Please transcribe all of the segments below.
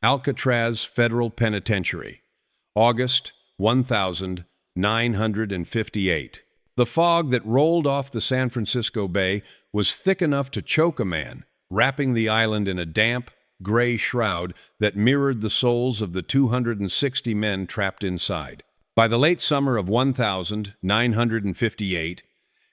Alcatraz Federal Penitentiary, August 1958. The fog that rolled off the San Francisco Bay was thick enough to choke a man, wrapping the island in a damp, gray shroud that mirrored the souls of the 260 men trapped inside. By the late summer of 1958,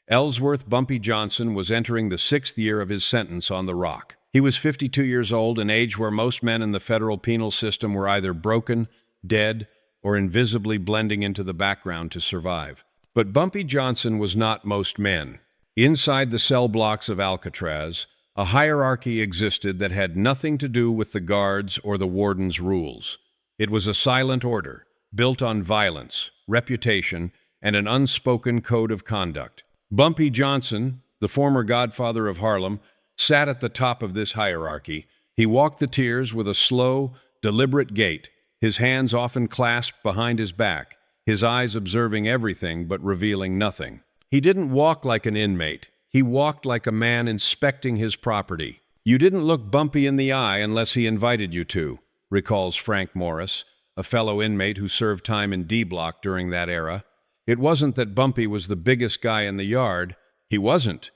Ellsworth Bumpy Johnson was entering the sixth year of his sentence on the Rock. He was 52 years old, an age where most men in the federal penal system were either broken, dead, or invisibly blending into the background to survive. But Bumpy Johnson was not most men. Inside the cell blocks of Alcatraz, a hierarchy existed that had nothing to do with the guards or the warden's rules. It was a silent order, built on violence, reputation, and an unspoken code of conduct. Bumpy Johnson, the former godfather of Harlem, sat at the top of this hierarchy. He walked the tiers with a slow, deliberate gait, his hands often clasped behind his back, his eyes observing everything but revealing nothing. He didn't walk like an inmate. He walked like a man inspecting his property. You didn't look Bumpy in the eye unless he invited you to, recalls Frank Morris, a fellow inmate who served time in D Block during that era. It wasn't that Bumpy was the biggest guy in the yard. He wasn't.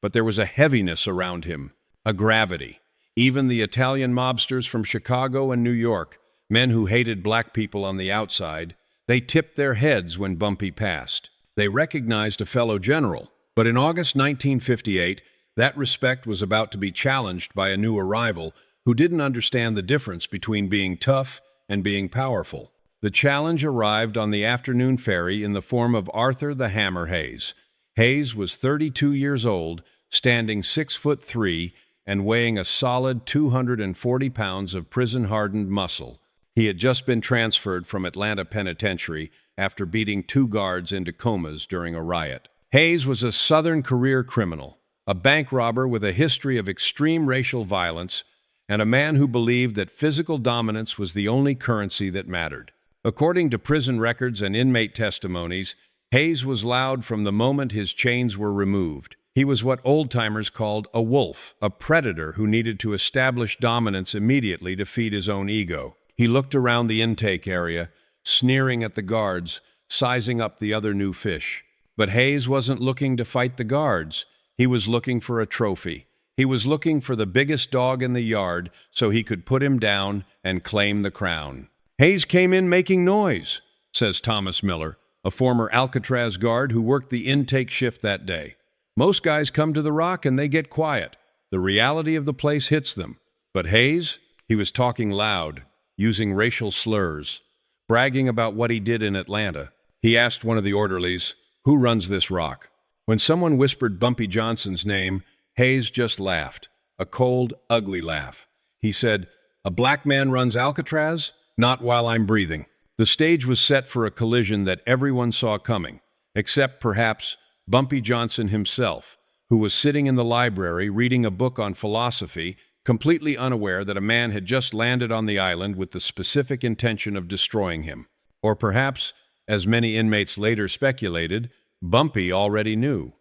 But there was a heaviness around him, a gravity. Even the Italian mobsters from Chicago and New York, men who hated black people on the outside, they tipped their heads when Bumpy passed. They recognized a fellow general. But in August 1958, that respect was about to be challenged by a new arrival who didn't understand the difference between being tough and being powerful. The challenge arrived on the afternoon ferry in the form of Arthur the Hammer Hayes. Hayes was 32 years old, standing 6'3" and weighing a solid 240 pounds of prison-hardened muscle. He had just been transferred from Atlanta Penitentiary after beating 2 guards into comas during a riot. Hayes was a Southern career criminal, a bank robber with a history of extreme racial violence, and a man who believed that physical dominance was the only currency that mattered. According to prison records and inmate testimonies, Hayes was loud from the moment his chains were removed. He was what old-timers called a wolf, a predator who needed to establish dominance immediately to feed his own ego. He looked around the intake area, sneering at the guards, sizing up the other new fish. But Hayes wasn't looking to fight the guards. He was looking for a trophy. He was looking for the biggest dog in the yard so he could put him down and claim the crown. Hayes came in making noise, says Thomas Miller, a former Alcatraz guard who worked the intake shift that day. Most guys come to the Rock and they get quiet. The reality of the place hits them. But Hayes, he was talking loud, using racial slurs, bragging about what he did in Atlanta. He asked one of the orderlies, "Who runs this Rock?" When someone whispered Bumpy Johnson's name, Hayes just laughed, a cold, ugly laugh. He said, "A black man runs Alcatraz? Not while I'm breathing." The stage was set for a collision that everyone saw coming, except perhaps Bumpy Johnson himself, who was sitting in the library reading a book on philosophy, completely unaware that a man had just landed on the island with the specific intention of destroying him. Or perhaps, as many inmates later speculated, Bumpy already knew.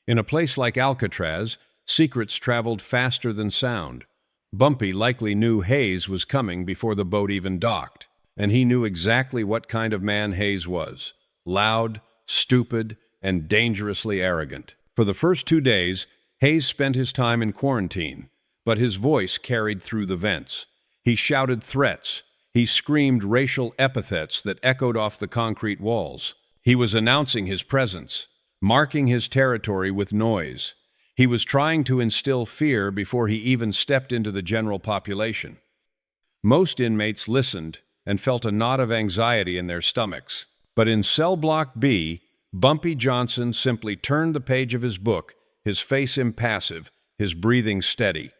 In a place like Alcatraz, secrets traveled faster than sound. Bumpy likely knew Hayes was coming before the boat even docked, and he knew exactly what kind of man Hayes was: loud, stupid, and dangerously arrogant. For the first 2 days, Hayes spent his time in quarantine, but his voice carried through the vents. He shouted threats. He screamed racial epithets that echoed off the concrete walls. He was announcing his presence, marking his territory with noise. He was trying to instill fear before he even stepped into the general population. Most inmates listened and felt a knot of anxiety in their stomachs. But in Cell Block B, Bumpy Johnson simply turned the page of his book, his face impassive, his breathing steady.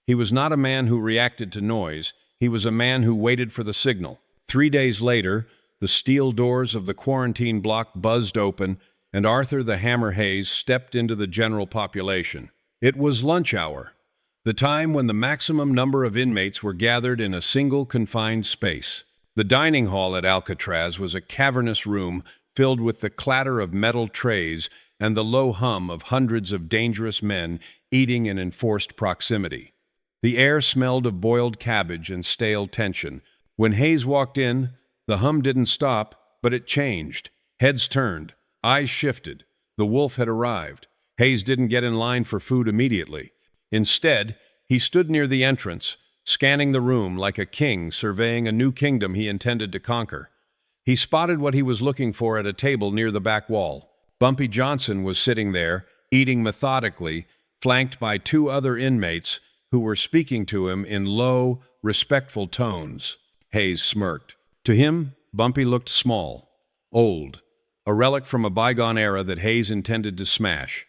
He was not a man who reacted to noise. He was a man who waited for the signal. 3 days later, the steel doors of the quarantine block buzzed open, and Arthur the Hammer Hayes stepped into the general population. It was lunch hour, the time when the maximum number of inmates were gathered in a single confined space. The dining hall at Alcatraz was a cavernous room filled with the clatter of metal trays and the low hum of hundreds of dangerous men eating in enforced proximity. The air smelled of boiled cabbage and stale tension. When Hayes walked in, the hum didn't stop, but it changed. Heads turned, eyes shifted. The wolf had arrived. Hayes didn't get in line for food immediately. Instead, he stood near the entrance, scanning the room like a king surveying a new kingdom he intended to conquer. He spotted what he was looking for at a table near the back wall. Bumpy Johnson was sitting there, eating methodically, flanked by two other inmates who were speaking to him in low, respectful tones. Hayes smirked. To him, Bumpy looked small, old, a relic from a bygone era that Hayes intended to smash.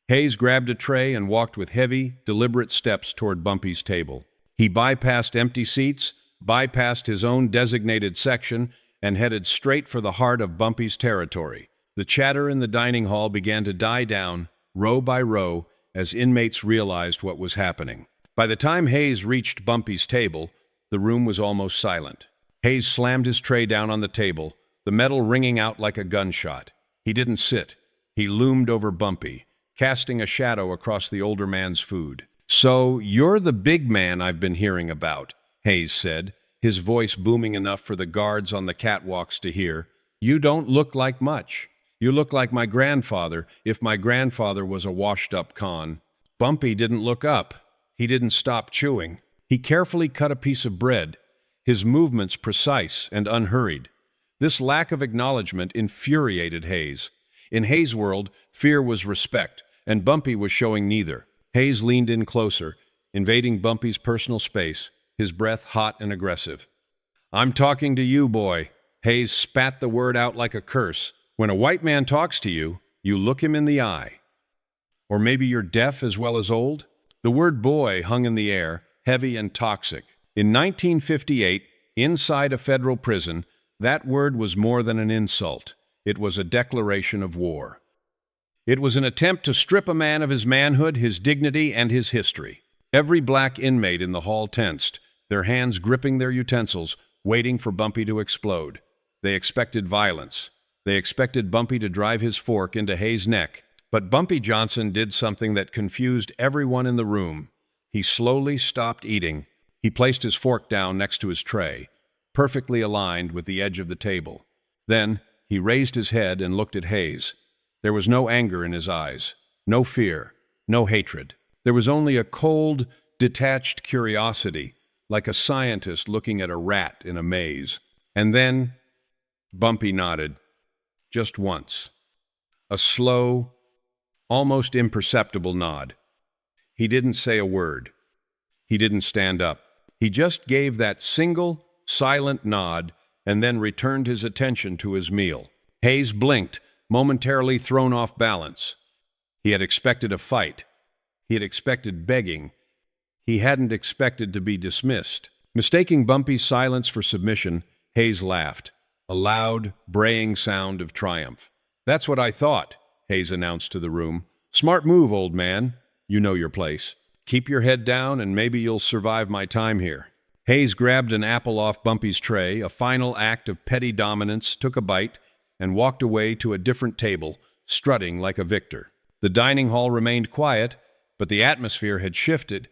Hayes grabbed a tray and walked with heavy, deliberate steps toward Bumpy's table. He bypassed empty seats, bypassed his own designated section, and headed straight for the heart of Bumpy's territory. The chatter in the dining hall began to die down, row by row, as inmates realized what was happening. By the time Hayes reached Bumpy's table, the room was almost silent. Hayes slammed his tray down on the table, the metal ringing out like a gunshot. He didn't sit. He loomed over Bumpy, casting a shadow across the older man's food. "So, you're the big man I've been hearing about," Hayes said, his voice booming enough for the guards on the catwalks to hear. "You don't look like much. You look like my grandfather, if my grandfather was a washed-up con." Bumpy didn't look up. He didn't stop chewing. He carefully cut a piece of bread, his movements precise and unhurried. This lack of acknowledgement infuriated Hayes. In Hayes' world, fear was respect, and Bumpy was showing neither. Hayes leaned in closer, invading Bumpy's personal space, his breath hot and aggressive. "I'm talking to you, boy." Hayes spat the word out like a curse. "When a white man talks to you, you look him in the eye. Or maybe you're deaf as well as old?" The word boy hung in the air, heavy and toxic. In 1958, inside a federal prison, that word was more than an insult. It was a declaration of war. It was an attempt to strip a man of his manhood, his dignity, and his history. Every black inmate in the hall tensed, their hands gripping their utensils, waiting for Bumpy to explode. They expected violence. They expected Bumpy to drive his fork into Hayes' neck. But Bumpy Johnson did something that confused everyone in the room. He slowly stopped eating. He placed his fork down next to his tray, perfectly aligned with the edge of the table. Then he raised his head and looked at Hayes. There was no anger in his eyes, no fear, no hatred. There was only a cold, detached curiosity, like a scientist looking at a rat in a maze. And then Bumpy nodded, just once. A slow, almost imperceptible nod. He didn't say a word. He didn't stand up. He just gave that single, silent nod and then returned his attention to his meal. Hayes blinked, momentarily thrown off balance. He had expected a fight. He had expected begging. He hadn't expected to be dismissed. Mistaking Bumpy's silence for submission, Hayes laughed, a loud, braying sound of triumph. "That's what I thought," Hayes announced to the room. "Smart move, old man. You know your place. Keep your head down and maybe you'll survive my time here." Hayes grabbed an apple off Bumpy's tray, a final act of petty dominance, took a bite, and walked away to a different table, strutting like a victor. The dining hall remained quiet, but the atmosphere had shifted.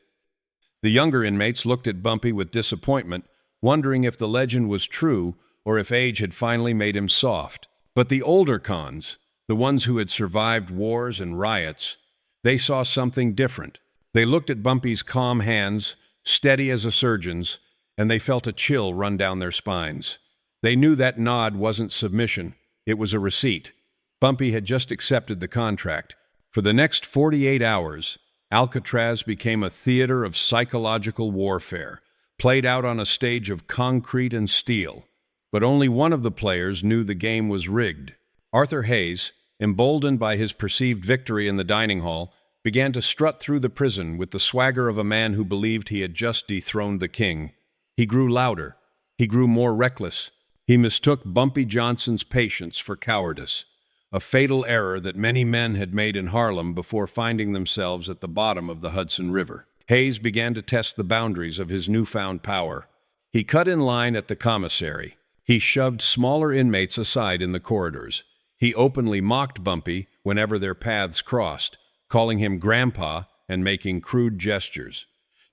The younger inmates looked at Bumpy with disappointment, wondering if the legend was true or if age had finally made him soft. But the older cons, the ones who had survived wars and riots, they saw something different. They looked at Bumpy's calm hands, steady as a surgeon's, and they felt a chill run down their spines. They knew that nod wasn't submission. It was a receipt. Bumpy had just accepted the contract. For the next 48 hours, Alcatraz became a theater of psychological warfare, played out on a stage of concrete and steel. But only one of the players knew the game was rigged. Arthur Hayes, emboldened by his perceived victory in the dining hall, began to strut through the prison with the swagger of a man who believed he had just dethroned the king. He grew louder. He grew more reckless. He mistook Bumpy Johnson's patience for cowardice, a fatal error that many men had made in Harlem before finding themselves at the bottom of the Hudson River. Hayes began to test the boundaries of his newfound power. He cut in line at the commissary. He shoved smaller inmates aside in the corridors. He openly mocked Bumpy whenever their paths crossed, calling him Grandpa and making crude gestures.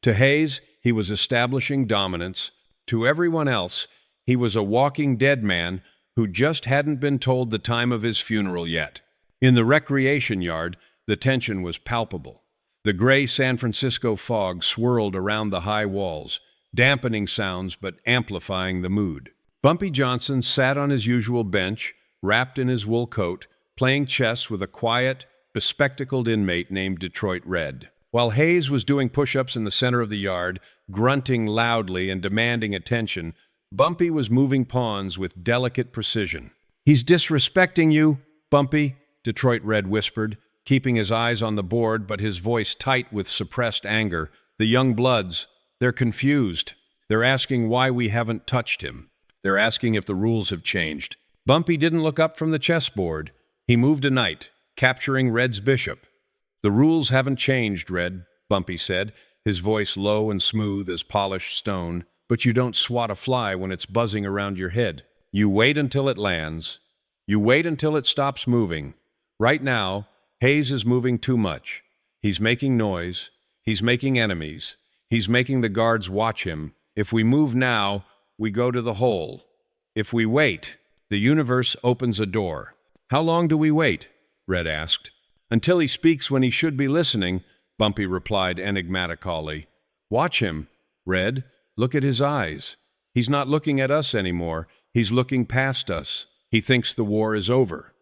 To Hayes, he was establishing dominance. To everyone else, he was a walking dead man who just hadn't been told the time of his funeral yet. In the recreation yard, the tension was palpable. The gray San Francisco fog swirled around the high walls, dampening sounds but amplifying the mood. Bumpy Johnson sat on his usual bench, wrapped in his wool coat, playing chess with a quiet, bespectacled inmate named Detroit Red. While Hayes was doing push-ups in the center of the yard, grunting loudly and demanding attention, Bumpy was moving pawns with delicate precision. "He's disrespecting you, Bumpy," Detroit Red whispered, keeping his eyes on the board but his voice tight with suppressed anger. "The young bloods, they're confused. They're asking why we haven't touched him. They're asking if the rules have changed." Bumpy didn't look up from the chessboard. He moved a knight, capturing Red's bishop. "The rules haven't changed, Red," Bumpy said, his voice low and smooth as polished stone. "But you don't swat a fly when it's buzzing around your head. You wait until it lands. You wait until it stops moving. Right now, Hayes is moving too much. He's making noise. He's making enemies. He's making the guards watch him. If we move now, we go to the hole. If we wait, the universe opens a door." "How long do we wait?" Red asked. "Until he speaks when he should be listening," Bumpy replied enigmatically. "Watch him, Red. Look at his eyes. He's not looking at us anymore. He's looking past us. He thinks the war is over.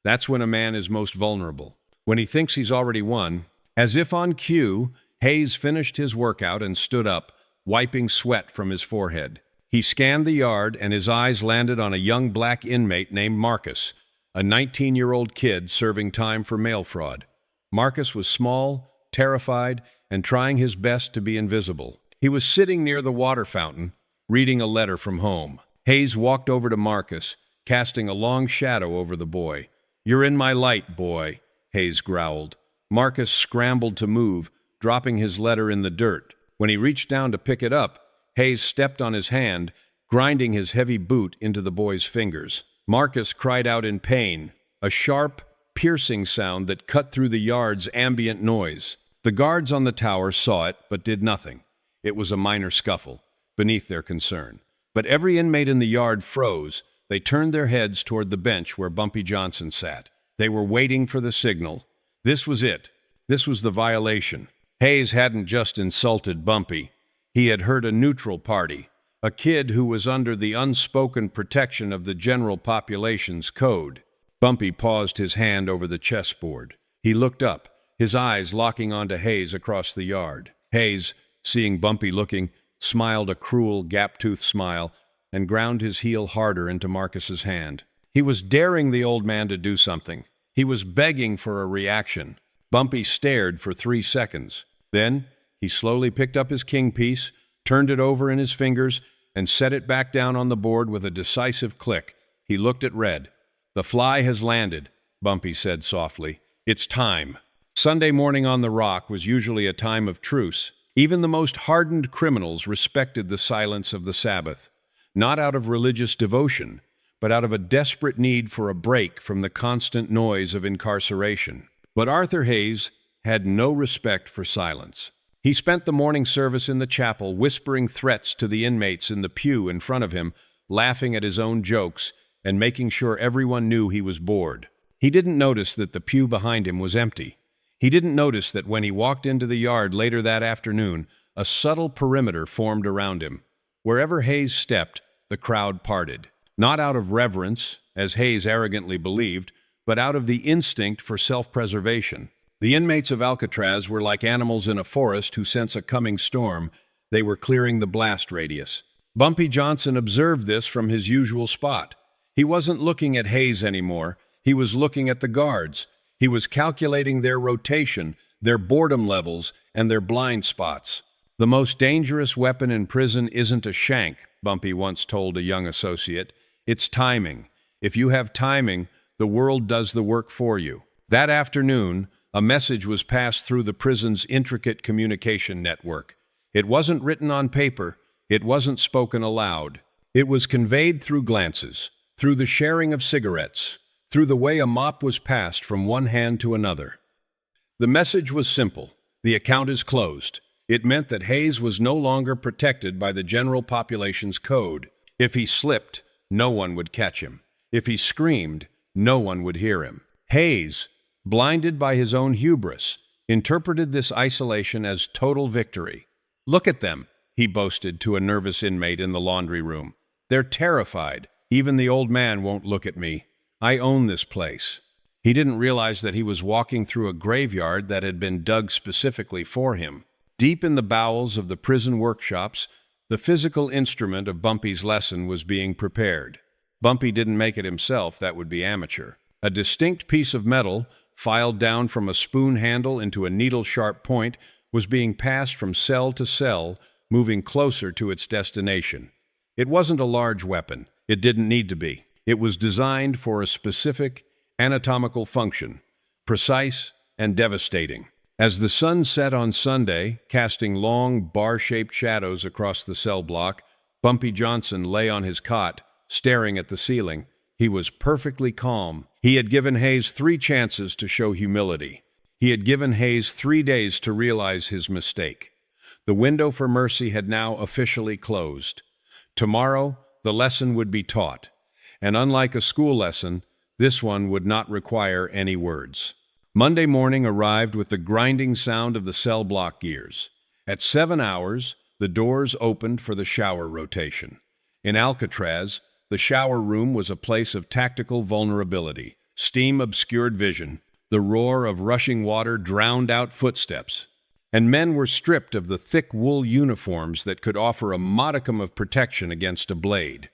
That's when a man is most vulnerable. When he thinks he's already won." As if on cue, Hayes finished his workout and stood up, wiping sweat from his forehead. He scanned the yard, and his eyes landed on a young black inmate named Marcus, a 19-year-old kid serving time for mail fraud. Marcus was small, terrified, and trying his best to be invisible. He was sitting near the water fountain, reading a letter from home. Hayes walked over to Marcus, casting a long shadow over the boy. "You're in my light, boy," Hayes growled. Marcus scrambled to move, dropping his letter in the dirt. When he reached down to pick it up, Hayes stepped on his hand, grinding his heavy boot into the boy's fingers. Marcus cried out in pain, a sharp, piercing sound that cut through the yard's ambient noise. The guards on the tower saw it, but did nothing. It was a minor scuffle, beneath their concern. But every inmate in the yard froze. They turned their heads toward the bench where Bumpy Johnson sat. They were waiting for the signal. This was it. This was the violation. Hayes hadn't just insulted Bumpy. He had hurt a neutral party, a kid who was under the unspoken protection of the general population's code. Bumpy paused his hand over the chessboard. He looked up, his eyes locking onto Hayes across the yard. Hayes, seeing Bumpy looking, smiled a cruel, gap-toothed smile and ground his heel harder into Marcus's hand. He was daring the old man to do something. He was begging for a reaction. Bumpy stared for 3 seconds. Then he slowly picked up his king piece, turned it over in his fingers, and set it back down on the board with a decisive click. He looked at Red. "The fly has landed," Bumpy said softly. "It's time." Sunday morning on the Rock was usually a time of truce. Even the most hardened criminals respected the silence of the Sabbath, not out of religious devotion, but out of a desperate need for a break from the constant noise of incarceration. But Arthur Hayes had no respect for silence. He spent the morning service in the chapel, whispering threats to the inmates in the pew in front of him, laughing at his own jokes, and making sure everyone knew he was bored. He didn't notice that the pew behind him was empty. He didn't notice that when he walked into the yard later that afternoon, a subtle perimeter formed around him. Wherever Hayes stepped, the crowd parted. Not out of reverence, as Hayes arrogantly believed, but out of the instinct for self-preservation. The inmates of Alcatraz were like animals in a forest who sense a coming storm. They were clearing the blast radius. Bumpy Johnson observed this from his usual spot. He wasn't looking at Hayes anymore. He was looking at the guards. He was calculating their rotation, their boredom levels, and their blind spots. "The most dangerous weapon in prison isn't a shank," Bumpy once told a young associate. "It's timing. If you have timing, the world does the work for you." That afternoon, a message was passed through the prison's intricate communication network. It wasn't written on paper. It wasn't spoken aloud. It was conveyed through glances, through the sharing of cigarettes, through the way a mop was passed from one hand to another. The message was simple. The account is closed. It meant that Hayes was no longer protected by the general population's code. If he slipped, no one would catch him. If he screamed, no one would hear him. Hayes, blinded by his own hubris, interpreted this isolation as total victory. "Look at them," he boasted to a nervous inmate in the laundry room. "They're terrified. Even the old man won't look at me. I own this place." He didn't realize that he was walking through a graveyard that had been dug specifically for him. Deep in the bowels of the prison workshops, the physical instrument of Bumpy's lesson was being prepared. Bumpy didn't make it himself, that would be amateur. A distinct piece of metal, filed down from a spoon handle into a needle-sharp point, was being passed from cell to cell, moving closer to its destination. It wasn't a large weapon. It didn't need to be. It was designed for a specific anatomical function, precise and devastating. As the sun set on Sunday, casting long, bar-shaped shadows across the cell block, Bumpy Johnson lay on his cot, staring at the ceiling. He was perfectly calm. He had given Hayes 3 chances to show humility. He had given Hayes 3 days to realize his mistake. The window for mercy had now officially closed. Tomorrow, the lesson would be taught. And unlike a school lesson, this one would not require any words. Monday morning arrived with the grinding sound of the cell block gears. At 7 hours, the doors opened for the shower rotation. In Alcatraz, the shower room was a place of tactical vulnerability. Steam obscured vision. The roar of rushing water drowned out footsteps. And men were stripped of the thick wool uniforms that could offer a modicum of protection against a blade.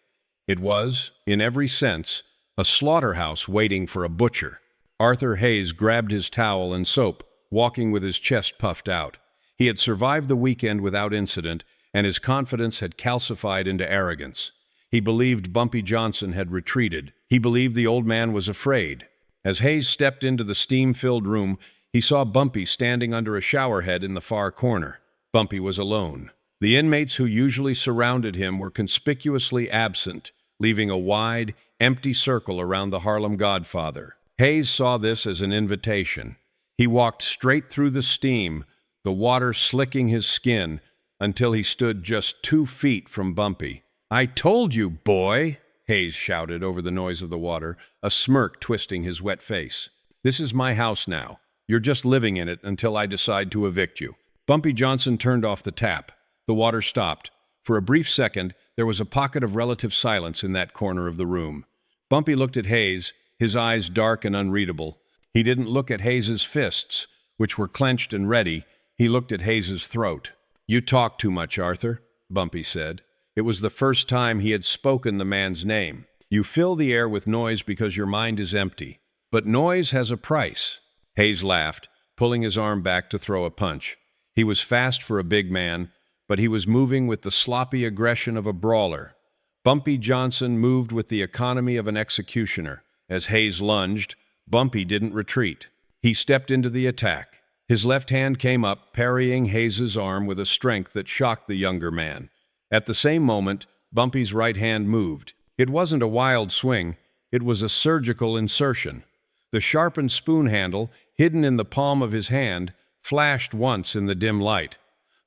It was, in every sense, a slaughterhouse waiting for a butcher. Arthur Hayes grabbed his towel and soap, walking with his chest puffed out. He had survived the weekend without incident, and his confidence had calcified into arrogance. He believed Bumpy Johnson had retreated. He believed the old man was afraid. As Hayes stepped into the steam-filled room, he saw Bumpy standing under a shower head in the far corner. Bumpy was alone. The inmates who usually surrounded him were conspicuously absent, leaving a wide, empty circle around the Harlem Godfather. Hayes saw this as an invitation. He walked straight through the steam, the water slicking his skin, until he stood just 2 feet from Bumpy. "I told you, boy!" Hayes shouted over the noise of the water, a smirk twisting his wet face. "This is my house now. You're just living in it until I decide to evict you." Bumpy Johnson turned off the tap. The water stopped. For a brief second, there was a pocket of relative silence in that corner of the room. Bumpy looked at Hayes, his eyes dark and unreadable. He didn't look at Hayes's fists, which were clenched and ready. He looked at Hayes's throat. "You talk too much, Arthur," Bumpy said. It was the first time he had spoken the man's name. "You fill the air with noise because your mind is empty. But noise has a price." Hayes laughed, pulling his arm back to throw a punch. He was fast for a big man, but he was moving with the sloppy aggression of a brawler. Bumpy Johnson moved with the economy of an executioner. As Hayes lunged, Bumpy didn't retreat. He stepped into the attack. His left hand came up, parrying Hayes's arm with a strength that shocked the younger man. At the same moment, Bumpy's right hand moved. It wasn't a wild swing. It was a surgical insertion. The sharpened spoon handle, hidden in the palm of his hand, flashed once in the dim light.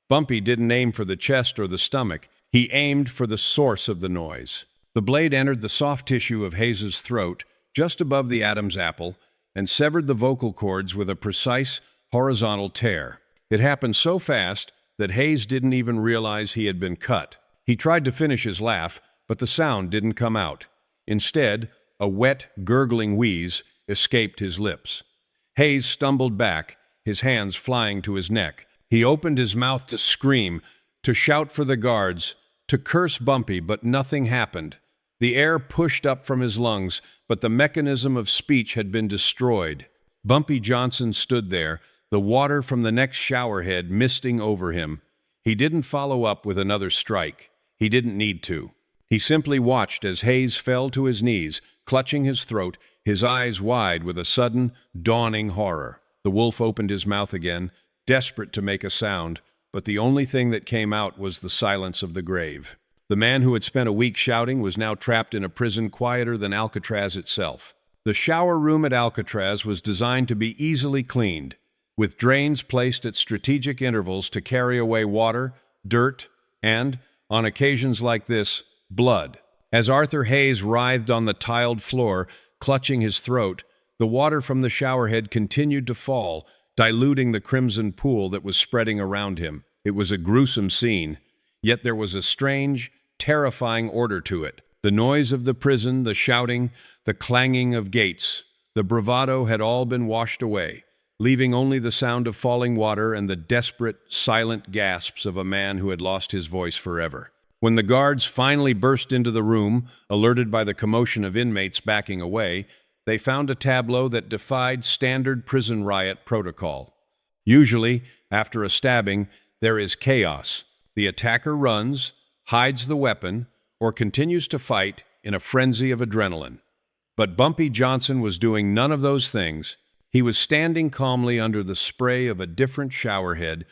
Bumpy didn't aim for the chest or the stomach. He aimed for the source of the noise. The blade entered the soft tissue of Hayes's throat, just above the Adam's apple, and severed the vocal cords with a precise, horizontal tear. It happened so fast that Hayes didn't even realize he had been cut. He tried to finish his laugh, but the sound didn't come out. Instead, a wet, gurgling wheeze escaped his lips. Hayes stumbled back, his hands flying to his neck. He opened his mouth to scream, to shout for the guards, to curse Bumpy, but nothing happened. The air pushed up from his lungs, but the mechanism of speech had been destroyed. Bumpy Johnson stood there, the water from the next showerhead misting over him. He didn't follow up with another strike. He didn't need to. He simply watched as Hayes fell to his knees, clutching his throat, his eyes wide with a sudden, dawning horror. The wolf opened his mouth again, desperate to make a sound, but the only thing that came out was the silence of the grave. The man who had spent a week shouting was now trapped in a prison quieter than Alcatraz itself. The shower room at Alcatraz was designed to be easily cleaned, with drains placed at strategic intervals to carry away water, dirt, and, on occasions like this, blood. As Arthur Hayes writhed on the tiled floor, clutching his throat, the water from the showerhead continued to fall, diluting the crimson pool that was spreading around him. It was a gruesome scene, yet there was a strange, terrifying order to it. The noise of the prison, the shouting, the clanging of gates, the bravado had all been washed away, leaving only the sound of falling water and the desperate, silent gasps of a man who had lost his voice forever. When the guards finally burst into the room, alerted by the commotion of inmates backing away, they found a tableau that defied standard prison riot protocol. Usually, after a stabbing, there is chaos. The attacker runs, hides the weapon, or continues to fight in a frenzy of adrenaline. But Bumpy Johnson was doing none of those things. He was standing calmly under the spray of a different showerhead,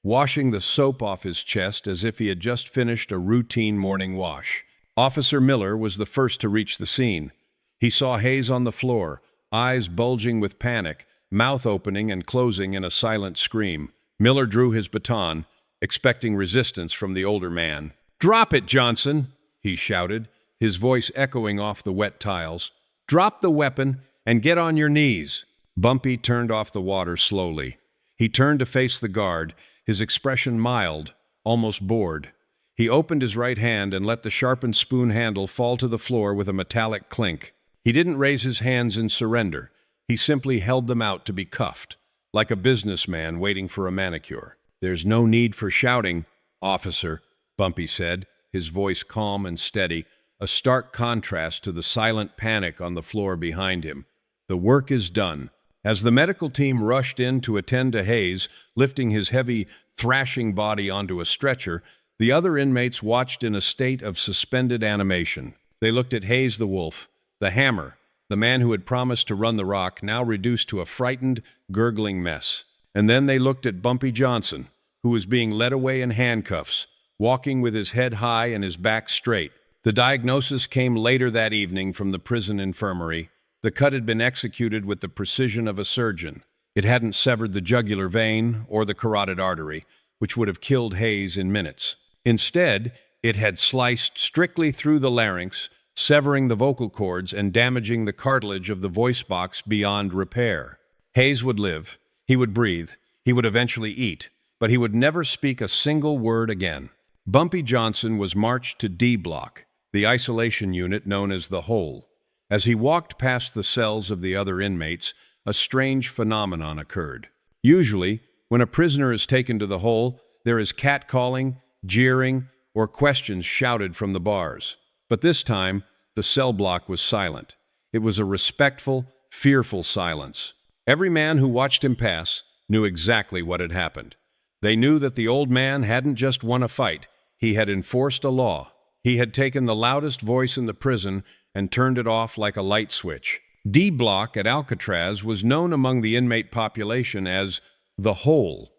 washing the soap off his chest as if he had just finished a routine morning wash. Officer Miller was the first to reach the scene. He saw Hayes on the floor, eyes bulging with panic, mouth opening and closing in a silent scream. Miller drew his baton, expecting resistance from the older man. "Drop it, Johnson!" he shouted, his voice echoing off the wet tiles. "Drop the weapon and get on your knees." Bumpy turned off the water slowly. He turned to face the guard, his expression mild, almost bored. He opened his right hand and let the sharpened spoon handle fall to the floor with a metallic clink. He didn't raise his hands in surrender. He simply held them out to be cuffed, like a businessman waiting for a manicure. "There's no need for shouting, officer," Bumpy said, his voice calm and steady, a stark contrast to the silent panic on the floor behind him. "The work is done." As the medical team rushed in to attend to Hayes, lifting his heavy, thrashing body onto a stretcher, the other inmates watched in a state of suspended animation. They looked at Hayes the Wolf, the Hammer, the man who had promised to run the rock, now reduced to a frightened, gurgling mess. And then they looked at Bumpy Johnson, who was being led away in handcuffs, walking with his head high and his back straight. The diagnosis came later that evening from the prison infirmary. The cut had been executed with the precision of a surgeon. It hadn't severed the jugular vein or the carotid artery, which would have killed Hayes in minutes. Instead, it had sliced strictly through the larynx, severing the vocal cords and damaging the cartilage of the voice box beyond repair. Hayes would live. He would breathe. He would eventually eat. But he would never speak a single word again. Bumpy Johnson was marched to D Block, the isolation unit known as the Hole. As he walked past the cells of the other inmates, a strange phenomenon occurred. Usually, when a prisoner is taken to the Hole, there is catcalling, jeering, or questions shouted from the bars. But this time, the cell block was silent. It was a respectful, fearful silence. Every man who watched him pass knew exactly what had happened. They knew that the old man hadn't just won a fight. He had enforced a law. He had taken the loudest voice in the prison and turned it off like a light switch. D Block at Alcatraz was known among the inmate population as the Hole.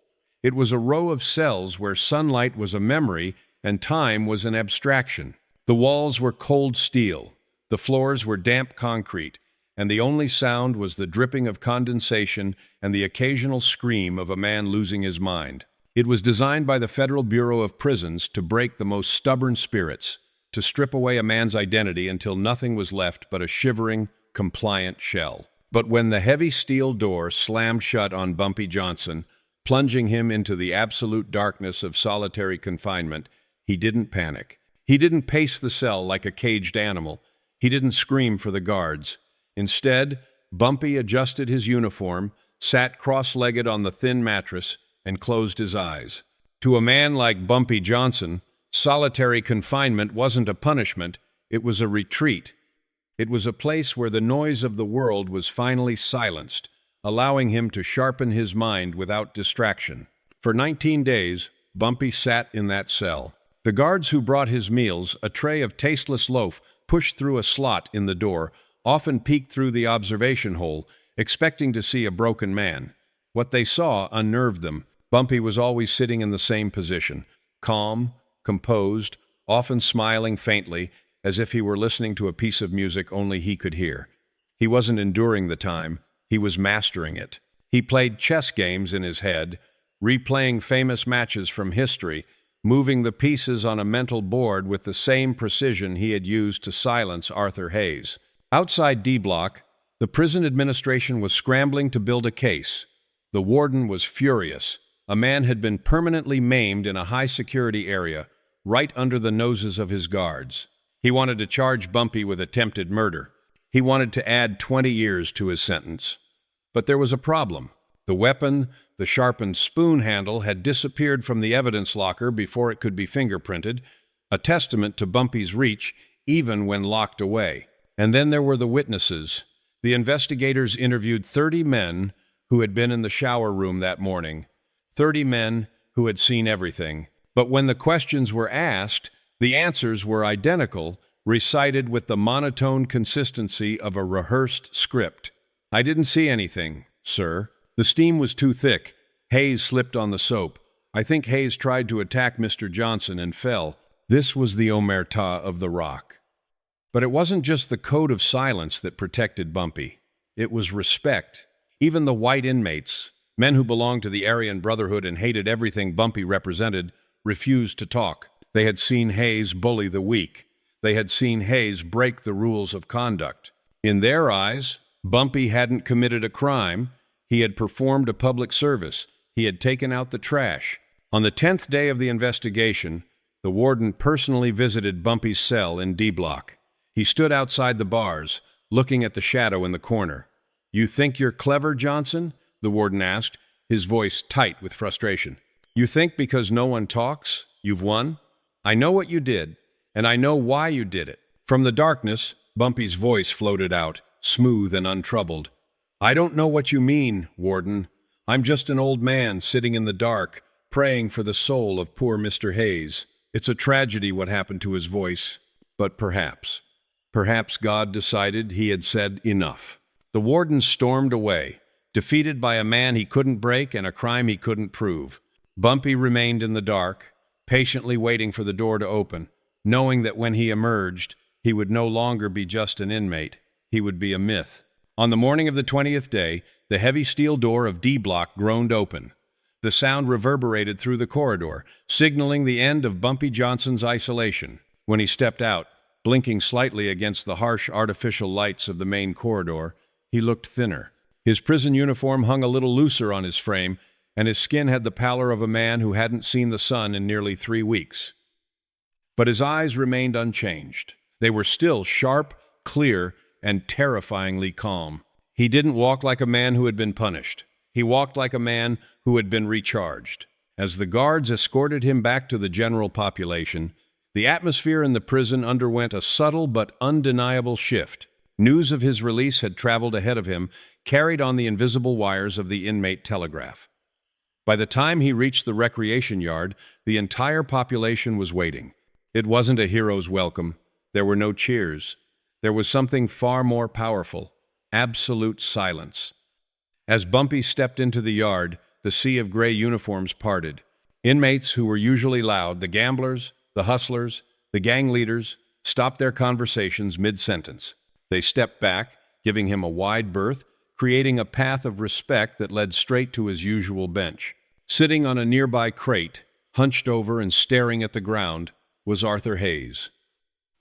It was a row of cells where sunlight was a memory and time was an abstraction. The walls were cold steel, the floors were damp concrete, and the only sound was the dripping of condensation and the occasional scream of a man losing his mind. It was designed by the Federal Bureau of Prisons to break the most stubborn spirits, to strip away a man's identity until nothing was left but a shivering, compliant shell. But when the heavy steel door slammed shut on Bumpy Johnson, plunging him into the absolute darkness of solitary confinement, he didn't panic. He didn't pace the cell like a caged animal. He didn't scream for the guards. Instead, Bumpy adjusted his uniform, sat cross-legged on the thin mattress, and closed his eyes. To a man like Bumpy Johnson, solitary confinement wasn't a punishment, it was a retreat. It was a place where the noise of the world was finally silenced, allowing him to sharpen his mind without distraction. For 19 days, Bumpy sat in that cell. The guards who brought his meals, a tray of tasteless loaf pushed through a slot in the door, often peeked through the observation hole, expecting to see a broken man. What they saw unnerved them. Bumpy was always sitting in the same position, calm, composed, often smiling faintly, as if he were listening to a piece of music only he could hear. He wasn't enduring the time, he was mastering it. He played chess games in his head, replaying famous matches from history, moving the pieces on a mental board with the same precision he had used to silence Arthur Hayes. Outside D Block, the prison administration was scrambling to build a case. The warden was furious. A man had been permanently maimed in a high-security area, right under the noses of his guards. He wanted to charge Bumpy with attempted murder. He wanted to add 20 years to his sentence. But there was a problem. The weapon, the sharpened spoon handle, had disappeared from the evidence locker before it could be fingerprinted, a testament to Bumpy's reach even when locked away. And then there were the witnesses. The investigators interviewed 30 men who had been in the shower room that morning, 30 men who had seen everything. But when the questions were asked, the answers were identical, recited with the monotone consistency of a rehearsed script. "I didn't see anything, sir. The steam was too thick. Hayes slipped on the soap. I think Hayes tried to attack Mr. Johnson and fell." This was the omerta of the Rock. But it wasn't just the code of silence that protected Bumpy. It was respect. Even the white inmates, men who belonged to the Aryan Brotherhood and hated everything Bumpy represented, refused to talk. They had seen Hayes bully the weak. They had seen Hayes break the rules of conduct. In their eyes, Bumpy hadn't committed a crime. He had performed a public service. He had taken out the trash. On the 10th day of the investigation, the warden personally visited Bumpy's cell in D Block. He stood outside the bars, looking at the shadow in the corner. "You think you're clever, Johnson?" the warden asked, his voice tight with frustration. "You think because no one talks, you've won? I know what you did, and I know why you did it." From the darkness, Bumpy's voice floated out, smooth and untroubled. "I don't know what you mean, warden. I'm just an old man sitting in the dark, praying for the soul of poor Mr. Hayes. It's a tragedy what happened to his voice, but perhaps God decided he had said enough." The warden stormed away, defeated by a man he couldn't break and a crime he couldn't prove. Bumpy remained in the dark, patiently waiting for the door to open, knowing that when he emerged, he would no longer be just an inmate. He would be a myth. On the morning of the 20th day, the heavy steel door of D Block groaned open. The sound reverberated through the corridor, signaling the end of Bumpy Johnson's isolation. When he stepped out, blinking slightly against the harsh artificial lights of the main corridor, he looked thinner. His prison uniform hung a little looser on his frame, and his skin had the pallor of a man who hadn't seen the sun in nearly 3 weeks. But his eyes remained unchanged. They were still sharp, clear, and terrifyingly calm. He didn't walk like a man who had been punished. He walked like a man who had been recharged. As the guards escorted him back to the general population, the atmosphere in the prison underwent a subtle but undeniable shift. News of his release had traveled ahead of him, carried on the invisible wires of the inmate telegraph. By the time he reached the recreation yard, the entire population was waiting. It wasn't a hero's welcome. There were no cheers. There was something far more powerful: absolute silence. As Bumpy stepped into the yard, the sea of gray uniforms parted. Inmates who were usually loud, the gamblers, the hustlers, the gang leaders, stopped their conversations mid-sentence. They stepped back, giving him a wide berth, creating a path of respect that led straight to his usual bench. Sitting on a nearby crate, hunched over and staring at the ground, was Arthur Hayes.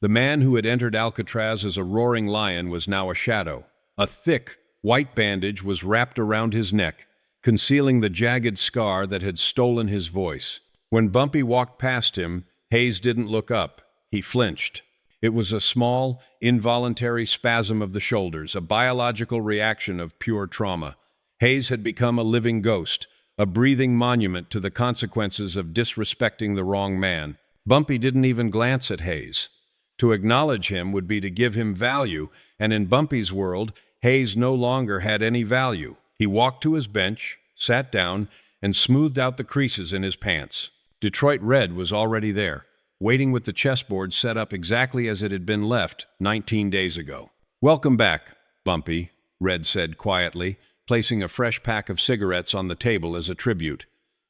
The man who had entered Alcatraz as a roaring lion was now a shadow. A thick, white bandage was wrapped around his neck, concealing the jagged scar that had stolen his voice. When Bumpy walked past him, Hayes didn't look up. He flinched. It was a small, involuntary spasm of the shoulders, a biological reaction of pure trauma. Hayes had become a living ghost, a breathing monument to the consequences of disrespecting the wrong man. Bumpy didn't even glance at Hayes. To acknowledge him would be to give him value, and in Bumpy's world, Hayes no longer had any value. He walked to his bench, sat down, and smoothed out the creases in his pants. Detroit Red was already there, waiting with the chessboard set up exactly as it had been left 19 days ago. "Welcome back, Bumpy," Red said quietly, placing a fresh pack of cigarettes on the table as a tribute.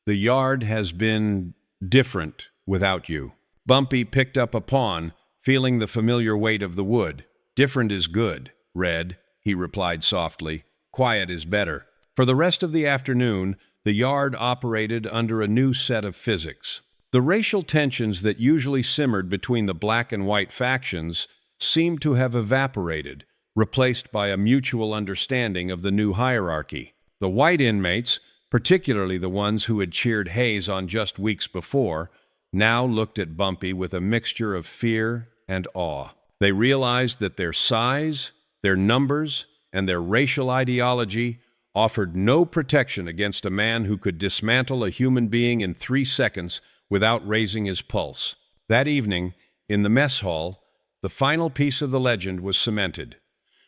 "The yard has been different without you." Bumpy picked up a pawn, feeling the familiar weight of the wood. "Different is good, Red," he replied softly. "Quiet is better." For the rest of the afternoon, the yard operated under a new set of physics. The racial tensions that usually simmered between the black and white factions seemed to have evaporated, replaced by a mutual understanding of the new hierarchy. The white inmates, particularly the ones who had cheered Hayes on just weeks before, now looked at Bumpy with a mixture of fear and awe. They realized that their size, their numbers, and their racial ideology offered no protection against a man who could dismantle a human being in 3 seconds without raising his pulse. That evening, in the mess hall, the final piece of the legend was cemented.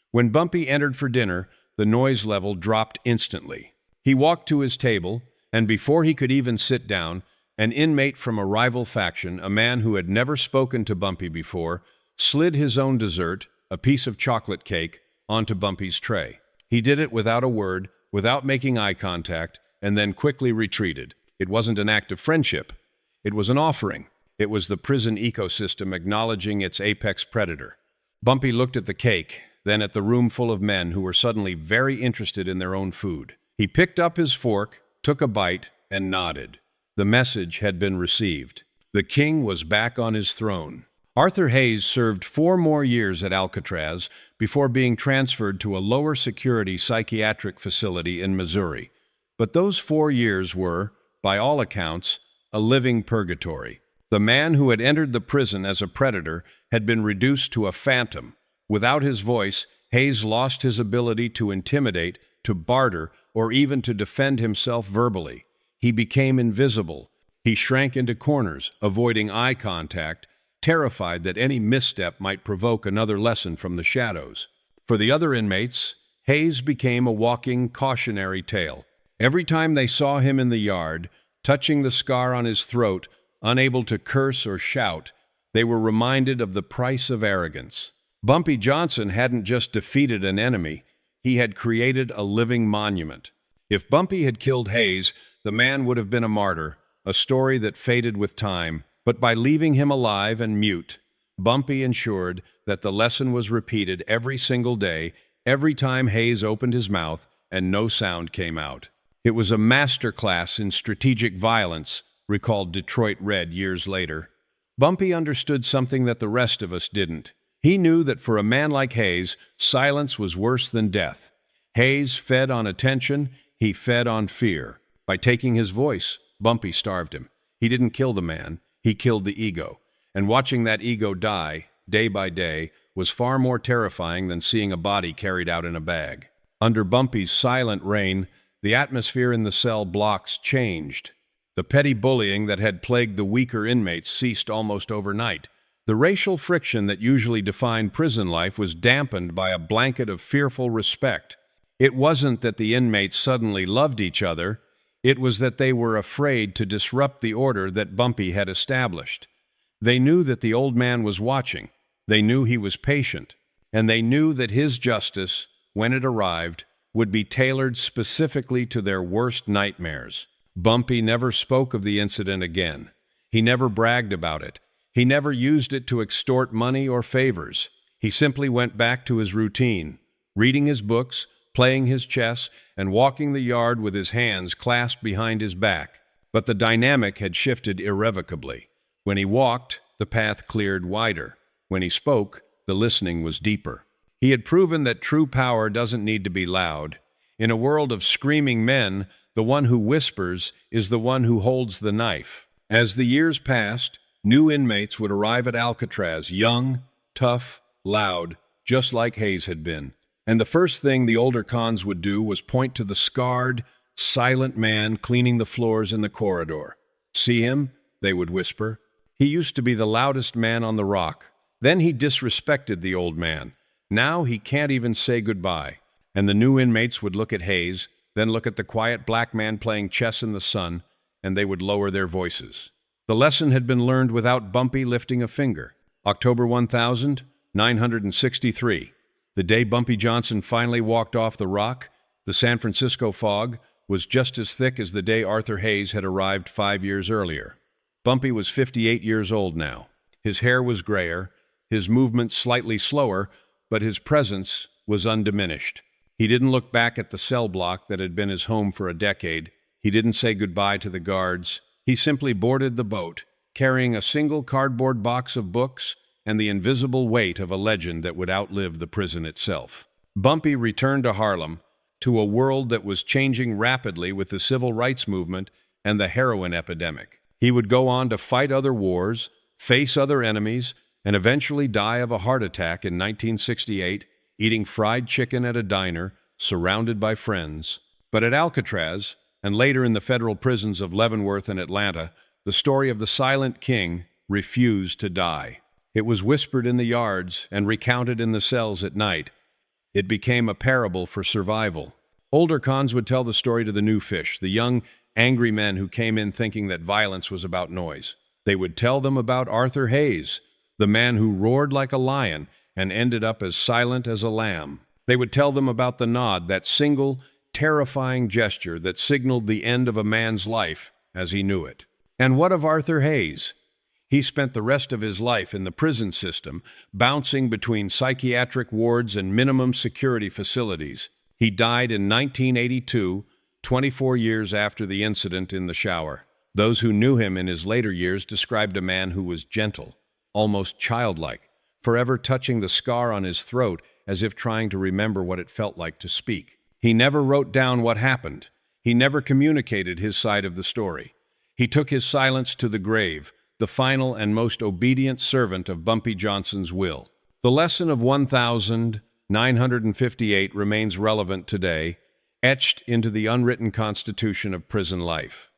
When Bumpy entered for dinner, the noise level dropped instantly. He walked to his table, and before he could even sit down, an inmate from a rival faction, a man who had never spoken to Bumpy before, slid his own dessert, a piece of chocolate cake, onto Bumpy's tray. He did it without a word, without making eye contact, and then quickly retreated. It wasn't an act of friendship. It was an offering. It was the prison ecosystem acknowledging its apex predator. Bumpy looked at the cake, then at the room full of men who were suddenly very interested in their own food. He picked up his fork, took a bite, and nodded. The message had been received. The king was back on his throne. Arthur Hayes served 4 more years at Alcatraz before being transferred to a lower security psychiatric facility in Missouri. But those 4 years were, by all accounts, a living purgatory. The man who had entered the prison as a predator had been reduced to a phantom. Without his voice, Hayes lost his ability to intimidate, to barter, or even to defend himself verbally. He became invisible. He shrank into corners, avoiding eye contact, terrified that any misstep might provoke another lesson from the shadows. For the other inmates, Hayes became a walking cautionary tale. Every time they saw him in the yard, touching the scar on his throat, unable to curse or shout, they were reminded of the price of arrogance. Bumpy Johnson hadn't just defeated an enemy, he had created a living monument. If Bumpy had killed Hayes, the man would have been a martyr, a story that faded with time. But by leaving him alive and mute, Bumpy ensured that the lesson was repeated every single day, every time Hayes opened his mouth and no sound came out. It was a masterclass in strategic violence, recalled Detroit Red years later. Bumpy understood something that the rest of us didn't. He knew that for a man like Hayes, silence was worse than death. Hayes fed on attention, he fed on fear. By taking his voice, Bumpy starved him. He didn't kill the man. He killed the ego, and watching that ego die, day by day, was far more terrifying than seeing a body carried out in a bag. Under Bumpy's silent reign, the atmosphere in the cell blocks changed. The petty bullying that had plagued the weaker inmates ceased almost overnight. The racial friction that usually defined prison life was dampened by a blanket of fearful respect. It wasn't that the inmates suddenly loved each other. It was that they were afraid to disrupt the order that Bumpy had established. They knew that the old man was watching. They knew he was patient. And they knew that his justice, when it arrived, would be tailored specifically to their worst nightmares. Bumpy never spoke of the incident again. He never bragged about it. He never used it to extort money or favors. He simply went back to his routine, reading his books, playing his chess, and walking the yard with his hands clasped behind his back. But the dynamic had shifted irrevocably. When he walked, the path cleared wider. When he spoke, the listening was deeper. He had proven that true power doesn't need to be loud. In a world of screaming men, the one who whispers is the one who holds the knife. As the years passed, new inmates would arrive at Alcatraz, young, tough, loud, just like Hayes had been. And the first thing the older cons would do was point to the scarred, silent man cleaning the floors in the corridor. "See him?" they would whisper. "He used to be the loudest man on the rock. Then he disrespected the old man. Now he can't even say goodbye." And the new inmates would look at Hayes, then look at the quiet black man playing chess in the sun, and they would lower their voices. The lesson had been learned without Bumpy lifting a finger. October 1963. The day Bumpy Johnson finally walked off the rock, the San Francisco fog was just as thick as the day Arthur Hayes had arrived 5 years earlier. Bumpy was 58 years old now. His hair was grayer, his movements slightly slower, but his presence was undiminished. He didn't look back at the cell block that had been his home for a decade. He didn't say goodbye to the guards. He simply boarded the boat, carrying a single cardboard box of books and the invisible weight of a legend that would outlive the prison itself. Bumpy returned to Harlem, to a world that was changing rapidly with the civil rights movement and the heroin epidemic. He would go on to fight other wars, face other enemies, and eventually die of a heart attack in 1968, eating fried chicken at a diner, surrounded by friends. But at Alcatraz, and later in the federal prisons of Leavenworth and Atlanta, the story of the Silent King refused to die. It was whispered in the yards and recounted in the cells at night. It became a parable for survival. Older cons would tell the story to the new fish, the young, angry men who came in thinking that violence was about noise. They would tell them about Arthur Hayes, the man who roared like a lion and ended up as silent as a lamb. They would tell them about the nod, that single, terrifying gesture that signaled the end of a man's life as he knew it. And what of Arthur Hayes? He spent the rest of his life in the prison system, bouncing between psychiatric wards and minimum security facilities. He died in 1982, 24 years after the incident in the shower. Those who knew him in his later years described a man who was gentle, almost childlike, forever touching the scar on his throat as if trying to remember what it felt like to speak. He never wrote down what happened. He never communicated his side of the story. He took his silence to the grave, the final and most obedient servant of Bumpy Johnson's will. The lesson of 1958 remains relevant today, etched into the unwritten constitution of prison life.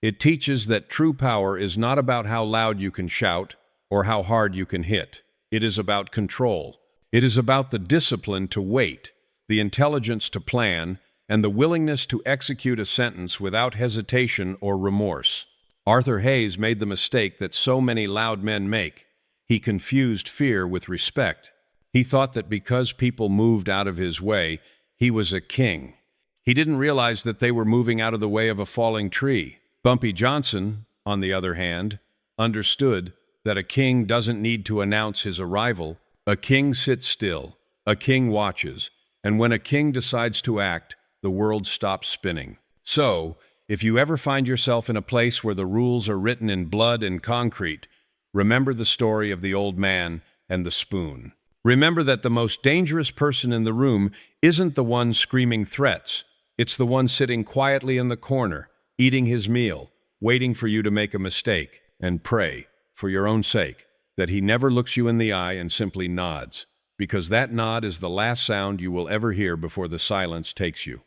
It teaches that true power is not about how loud you can shout or how hard you can hit. It is about control. It is about the discipline to wait, the intelligence to plan, and the willingness to execute a sentence without hesitation or remorse. Arthur Hayes made the mistake that so many loud men make. He confused fear with respect. He thought that because people moved out of his way, he was a king. He didn't realize that they were moving out of the way of a falling tree. Bumpy Johnson, on the other hand, understood that a king doesn't need to announce his arrival. A king sits still, a king watches, and when a king decides to act, the world stops spinning. So, if you ever find yourself in a place where the rules are written in blood and concrete, remember the story of the old man and the spoon. Remember that the most dangerous person in the room isn't the one screaming threats. It's the one sitting quietly in the corner, eating his meal, waiting for you to make a mistake, and pray, for your own sake, that he never looks you in the eye and simply nods, because that nod is the last sound you will ever hear before the silence takes you.